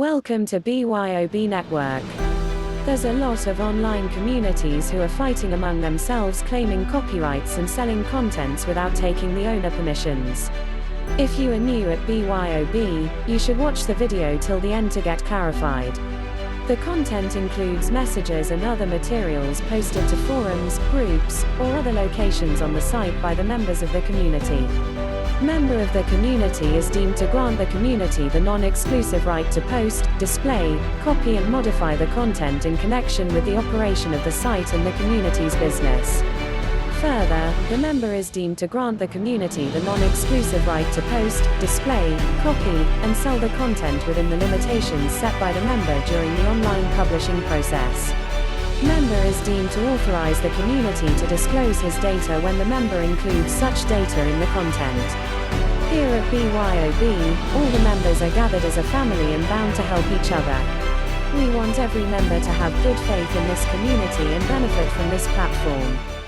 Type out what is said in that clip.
Welcome to BYOB Network. There's a lot of online communities who are fighting among themselves, claiming copyrights and selling contents without taking the owner permissions. If you are new at BYOB, you should watch the video till the end to get clarified. The content includes messages and other materials posted to forums, groups, or other locations on the site by the members of the community. Member of the community is deemed to grant the community the non-exclusive right to post, display, copy and modify the content in connection with the operation of the site and the community's business. Further, the member is deemed to grant the community the non-exclusive right to post, display, copy, and sell the content within the limitations set by the member during the online publishing process. Member is deemed to authorize the community to disclose his data when the member includes such data in the content. Here at BYOB, all the members are gathered as a family and bound to help each other. We want every member to have good faith in this community and benefit from this platform.